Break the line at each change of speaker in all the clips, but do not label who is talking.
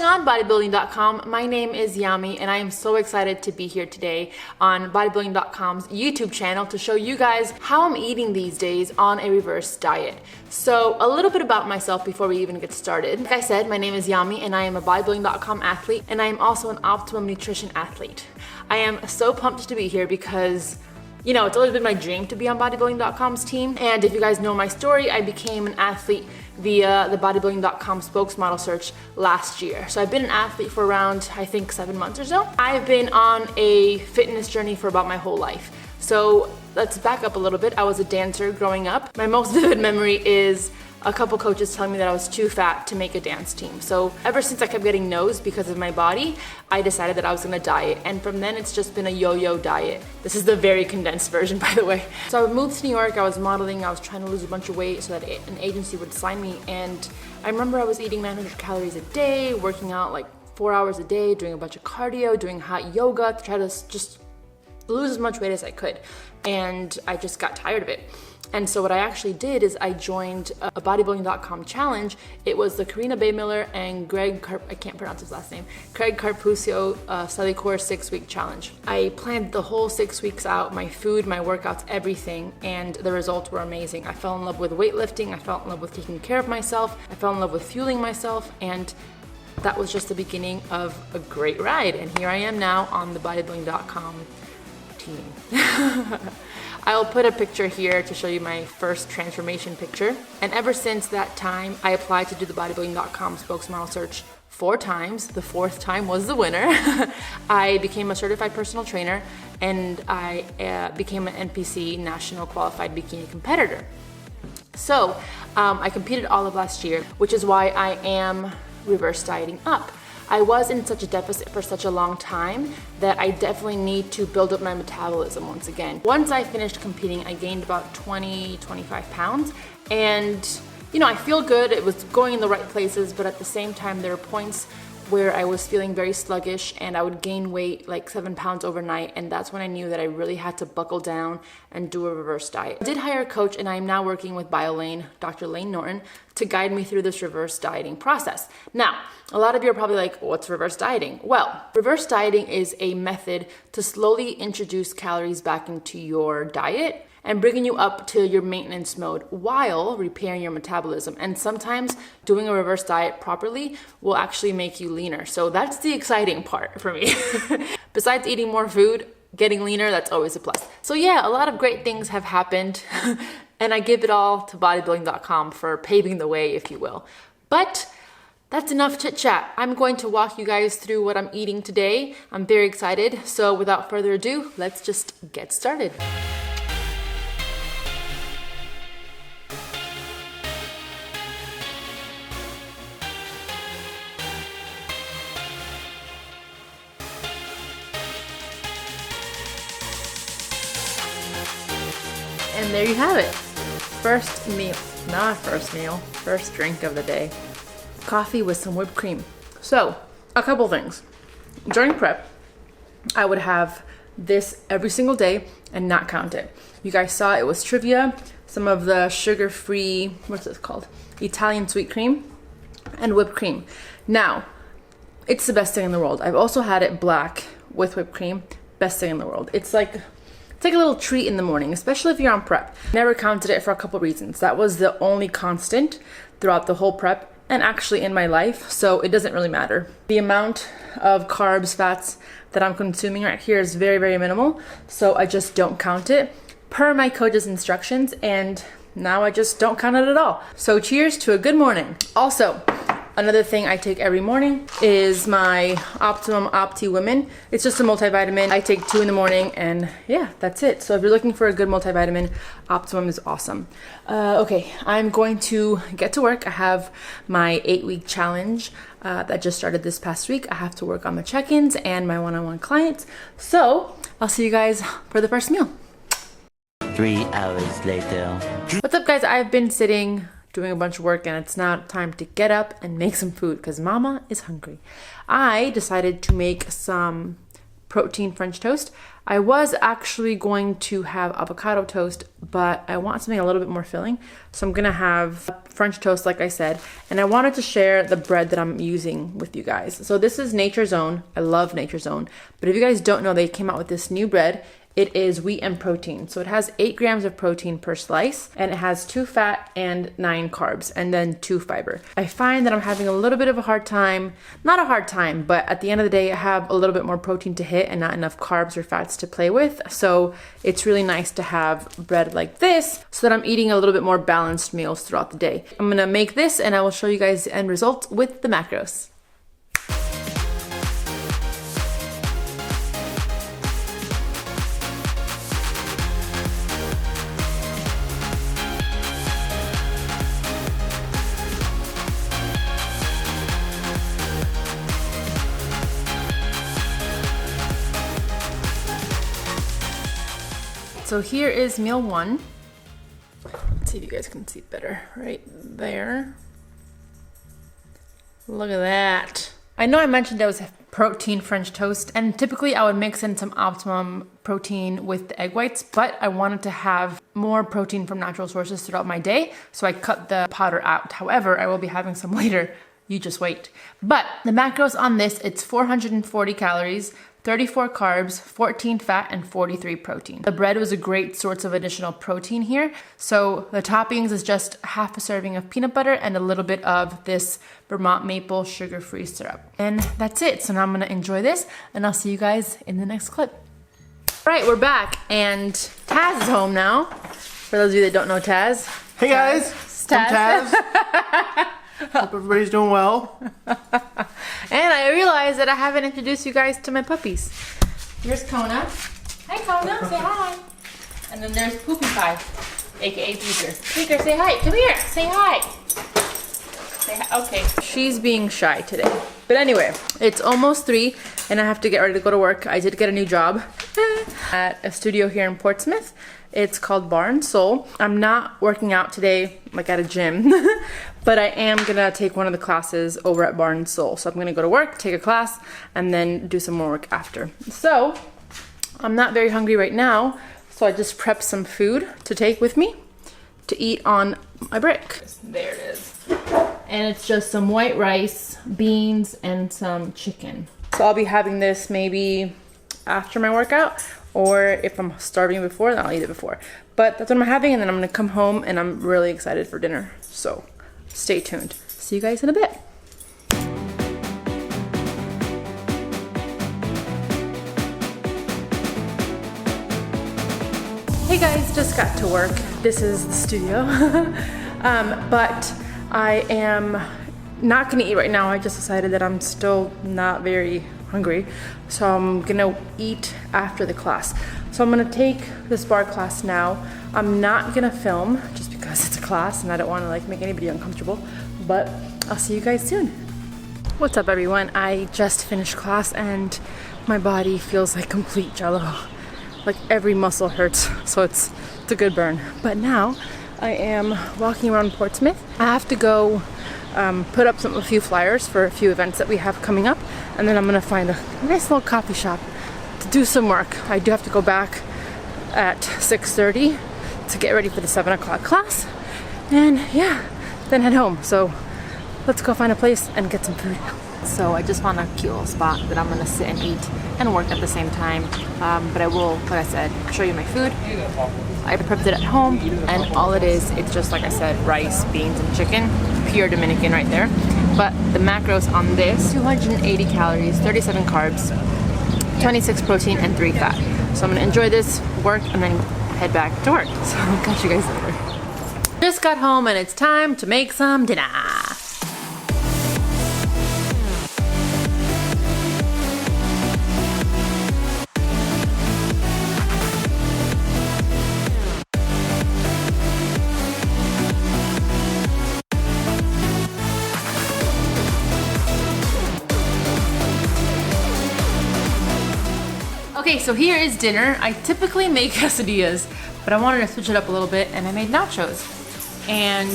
on Bodybuilding.com? My name is Yami and I am so excited to be here today on Bodybuilding.com's YouTube channel to show you guys how I'm eating these days on a reverse diet. So a little bit about myself before we even get started. Like I said, my name is Yami and I am a Bodybuilding.com athlete and I am also an optimum nutrition athlete. I am so pumped to be here because you know, it's always been my dream to be on Bodybuilding.com's team. And if you guys know my story, I became an athlete via the Bodybuilding.com spokesmodel search last year. So I've been an athlete for around, I think, 7 months or so. I've been on a fitness journey for about my whole life. So let's back up a little bit. I was a dancer growing up. My most vivid memory is a couple coaches telling me that I was too fat to make a dance team. So ever since I kept getting no's because of my body, I decided that I was gonna diet. And from then it's just been a yo-yo diet. This is the very condensed version, by the way. So I moved to New York, I was modeling, I was trying to lose a bunch of weight so that an agency would sign me. And I remember I was eating 900 calories a day, working out like 4 hours a day, doing a bunch of cardio, doing hot yoga to try to just lose as much weight as I could. And I just got tired of it. And so what I actually did is I joined a Bodybuilding.com challenge. It was the Karina Baymiller and I can't pronounce his last name, Craig Carpuccio Cellucor 6-week challenge. I planned the whole 6 weeks out, my food, my workouts, everything, and the results were amazing. I fell in love with weightlifting, I fell in love with taking care of myself, I fell in love with fueling myself, and that was just the beginning of a great ride. And here I am now on the Bodybuilding.com team. I'll put a picture here to show you my first transformation picture. And ever since that time, I applied to do the Bodybuilding.com spokesmodel search 4 times. The 4th time was the winner. I became a certified personal trainer and I became an NPC National Qualified Bikini competitor. So I competed all of last year, which is why I am reverse dieting up. I was in such a deficit for such a long time that I definitely need to build up my metabolism once again. Once I finished competing, I gained about 25 pounds. And, you know, I feel good. It was going in the right places, but at the same time, there were points where I was feeling very sluggish and I would gain weight like 7 pounds overnight. And that's when I knew that I really had to buckle down and do a reverse diet. I did hire a coach and I am now working with BioLane, Dr. Lane Norton, to guide me through this reverse dieting process. Now, a lot of you are probably like, what's reverse dieting? Well, reverse dieting is a method to slowly introduce calories back into your diet and bringing you up to your maintenance mode while repairing your metabolism. And sometimes doing a reverse diet properly will actually make you leaner. So that's the exciting part for me. Besides eating more food, getting leaner, that's always a plus. So yeah, a lot of great things have happened and I give it all to Bodybuilding.com for paving the way, if you will. But that's enough chit chat. I'm going to walk you guys through what I'm eating today. I'm very excited. So without further ado, let's just get started. And there you have it. First drink of the day. Coffee with some whipped cream. So, a couple things. During prep, I would have this every single day and not count it. You guys saw it was trivia, some of the sugar-free, what's this called? Italian sweet cream and whipped cream. Now, it's the best thing in the world. I've also had it black with whipped cream. Best thing in the world. It's like a little treat in the morning, especially if you're on prep. Never counted it for a couple reasons. That was the only constant throughout the whole prep and actually in my life, so it doesn't really matter. The amount of carbs, fats that I'm consuming right here is very, very minimal, so I just don't count it per my coach's instructions, and now I just don't count it at all. So cheers to a good morning. Also, another thing I take every morning is my Optimum Opti Women. It's just a multivitamin. I take 2 in the morning and yeah, that's it. So if you're looking for a good multivitamin, Optimum is awesome. Okay, I'm going to get to work. I have my 8-week challenge that just started this past week. I have to work on the check-ins and my one-on-one clients. So I'll see you guys for the first meal.
3 hours later.
What's up, guys? I've been sitting doing a bunch of work and it's now time to get up and make some food because mama is hungry. I decided to make some protein French toast. I was actually going to have avocado toast, but I want something a little bit more filling. So I'm gonna have French toast, like I said, and I wanted to share the bread that I'm using with you guys. So this is Nature's Own. I love Nature's Own, but if you guys don't know, they came out with this new bread. It is wheat and protein. So it has 8 grams of protein per slice, and it has 2 fat and 9 carbs, and then 2 fiber. I find that I'm having a little bit of a hard time, not a hard time, but at the end of the day, I have a little bit more protein to hit and not enough carbs or fats to play with. So it's really nice to have bread like this so that I'm eating a little bit more balanced meals throughout the day. I'm gonna make this and I will show you guys the end result with the macros. So here is meal 1. Let's see if you guys can see better right there. Look at that. I know I mentioned there was protein French toast, and typically I would mix in some optimum protein with the egg whites, but I wanted to have more protein from natural sources throughout my day, so I cut the powder out. However, I will be having some later. You just wait. But the macros on this, it's 440 calories, 34 carbs, 14 fat, and 43 protein. The bread was a great source of additional protein here. So the toppings is just half a serving of peanut butter and a little bit of this Vermont maple sugar-free syrup. And that's it. So now I'm gonna enjoy this and I'll see you guys in the next clip. All right, we're back and Taz is home now. For those of you that don't know Taz.
Hey guys, I'm Taz. Hope everybody's doing well.
And I realized that I haven't introduced you guys to my puppies. Here's Kona. Hi Kona, say hi. And then there's Poopy Pie, aka Peeker. Peeker, say hi. Come here, say hi. Say hi. Okay. She's being shy today. But anyway, it's almost 3 and I have to get ready to go to work. I did get a new job at a studio here in Portsmouth. It's called Bar and Soul. I'm not working out today, like at a gym, but I am gonna take one of the classes over at Bar and Soul. So I'm gonna go to work, take a class, and then do some more work after. So I'm not very hungry right now, so I just prepped some food to take with me to eat on my break. There it is. And it's just some white rice, beans, and some chicken. So I'll be having this maybe after my workout, or if I'm starving before, then I'll eat it before. But that's what I'm having, and then I'm gonna come home and I'm really excited for dinner. So stay tuned. See you guys in a bit. Hey guys, just got to work. This is the studio. But I am not gonna eat right now. I just decided that I'm still not very hungry, so I'm gonna eat after the class. So I'm gonna take this bar class now. I'm not gonna film just because it's a class and I don't want to like make anybody uncomfortable, but I'll see you guys soon. What's up everyone? I just finished class and my body feels like complete jello. Like every muscle hurts, so it's a good burn. But now I am walking around Portsmouth. I have to go put up a few flyers for a few events that we have coming up, and then I'm gonna find a nice little coffee shop to do some work. I do have to go back at 6:30 to get ready for the 7 o'clock class, and yeah, then head home. So let's go find a place and get some food. So I just found a cute little spot that I'm gonna sit and eat and work at the same time. But I will, like I said, show you my food. I prepped it at home, and all it is, it's just like I said, rice, beans, and chicken. Pure Dominican right there. But the macros on this, 280 calories, 37 carbs, 26 protein, and 3 fat. So I'm gonna enjoy this, work, and then head back to work. So I'll catch you guys later. Just got home and it's time to make some dinner. Okay, so here is dinner. I typically make quesadillas, but I wanted to switch it up a little bit and I made nachos. And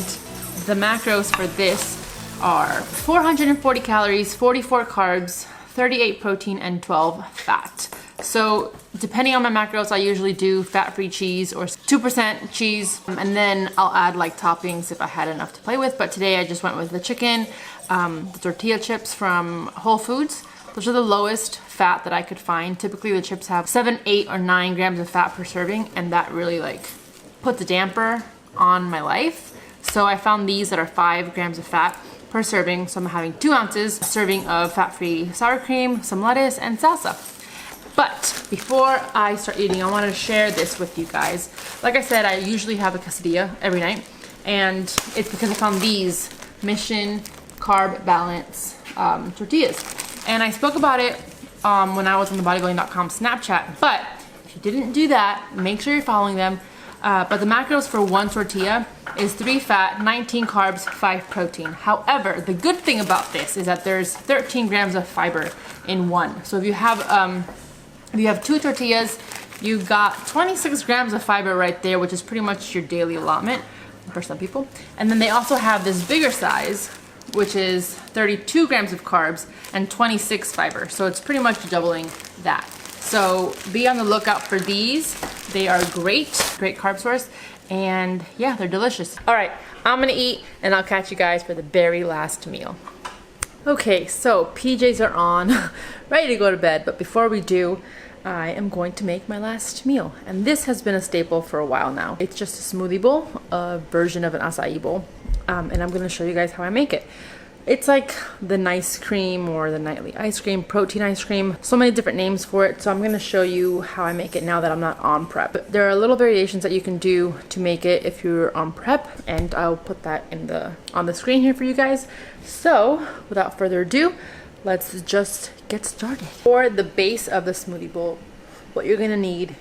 the macros for this are 440 calories, 44 carbs, 38 protein, and 12 fat. So depending on my macros, I usually do fat-free cheese or 2% cheese, and then I'll add like toppings if I had enough to play with. But today I just went with the chicken, the tortilla chips from Whole Foods. Those are the lowest fat that I could find. Typically the chips have 7, 8, or 9 grams of fat per serving, and that really like puts a damper on my life. So I found these that are 5 grams of fat per serving. So I'm having 2 ounces, a serving of fat-free sour cream, some lettuce, and salsa. But before I start eating, I wanted to share this with you guys. Like I said, I usually have a quesadilla every night, and it's because I found these Mission Carb Balance tortillas. And I spoke about it when I was on the Bodybuilding.com Snapchat. But if you didn't do that, make sure you're following them. But the macros for one tortilla is 3 fat, 19 carbs, 5 protein. However, the good thing about this is that there's 13 grams of fiber in one. So if you have 2 tortillas, you got 26 grams of fiber right there, which is pretty much your daily allotment for some people. And then they also have this bigger size, which is 32 grams of carbs and 26 fiber. So it's pretty much doubling that. So be on the lookout for these. They are great carb source, and yeah, they're delicious. All right, I'm gonna eat and I'll catch you guys for the very last meal. Okay, so PJs are on, ready to go to bed, but before we do, I am going to make my last meal. And this has been a staple for a while now. It's just a smoothie bowl, a version of an acai bowl. And I'm gonna show you guys how I make it. It's like the nice cream or the nightly ice cream, protein ice cream, so many different names for it. So I'm gonna show you how I make it now that I'm not on prep. There are little variations that you can do to make it if you're on prep, and I'll put that on the screen here for you guys. So without further ado, let's just get started. For the base of the smoothie bowl, what you're gonna need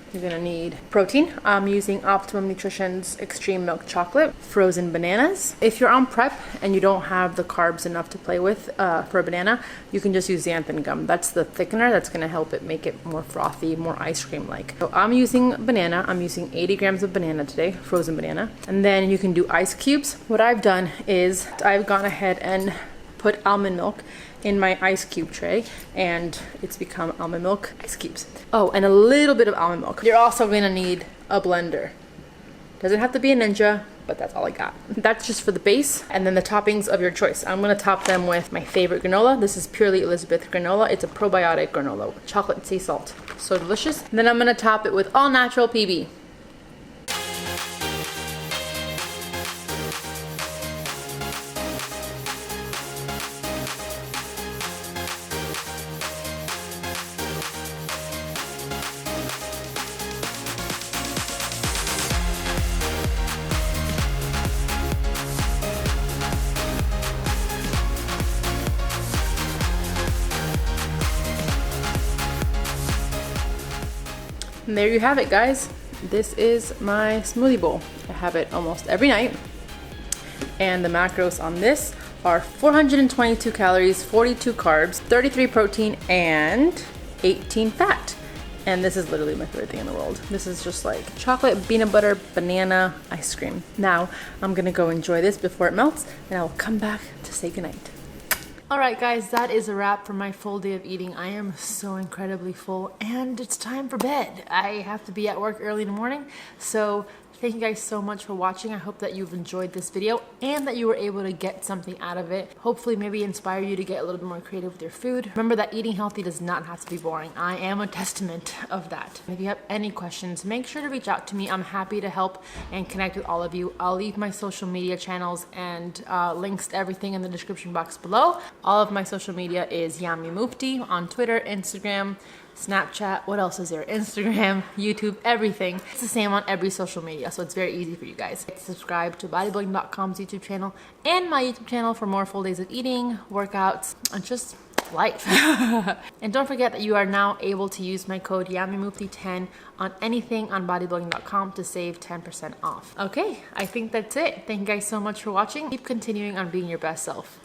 protein. I'm using Optimum Nutrition's Extreme Milk Chocolate, frozen bananas. If you're on prep and you don't have the carbs enough to play with for a banana, you can just use xanthan gum. That's the thickener that's gonna help it make it more frothy, more ice cream-like. So I'm using banana. I'm using 80 grams of banana today, frozen banana. And then you can do ice cubes. What I've done is I've gone ahead and put almond milk in my ice cube tray, and it's become almond milk ice cubes. Oh, and a little bit of almond milk. You're also gonna need a blender. Doesn't have to be a Ninja, but that's all I got. That's just for the base, and then the toppings of your choice. I'm gonna top them with my favorite granola. This is Purely Elizabeth granola. It's a probiotic granola with chocolate and sea salt. So delicious. And then I'm gonna top it with all natural PB. And there you have it, guys. This is my smoothie bowl. I have it almost every night. And the macros on this are 422 calories, 42 carbs, 33 protein, and 18 fat. And this is literally my favorite thing in the world. This is just like chocolate, peanut butter, banana, ice cream. Now, I'm gonna go enjoy this before it melts, and I'll come back to say goodnight. All right, guys, that is a wrap for my full day of eating. I am so incredibly full, and it's time for bed. I have to be at work early in the morning, so thank you guys so much for watching. I hope that you've enjoyed this video and that you were able to get something out of it. Hopefully maybe inspire you to get a little bit more creative with your food. Remember that eating healthy does not have to be boring. I am a testament of that. If you have any questions, make sure to reach out to me. I'm happy to help and connect with all of you. I'll leave my social media channels and links to everything in the description box below. All of my social media is Yami Mufdi on Twitter, Instagram, Snapchat, what else is there? Instagram, YouTube, everything. It's the same on every social media, so it's very easy for you guys. Subscribe to Bodybuilding.com's YouTube channel and my YouTube channel for more full days of eating, workouts, and just life. And don't forget that you are now able to use my code YamiMufdi10 on anything on Bodybuilding.com to save 10% off. Okay, I think that's it. Thank you guys so much for watching. Keep continuing on being your best self.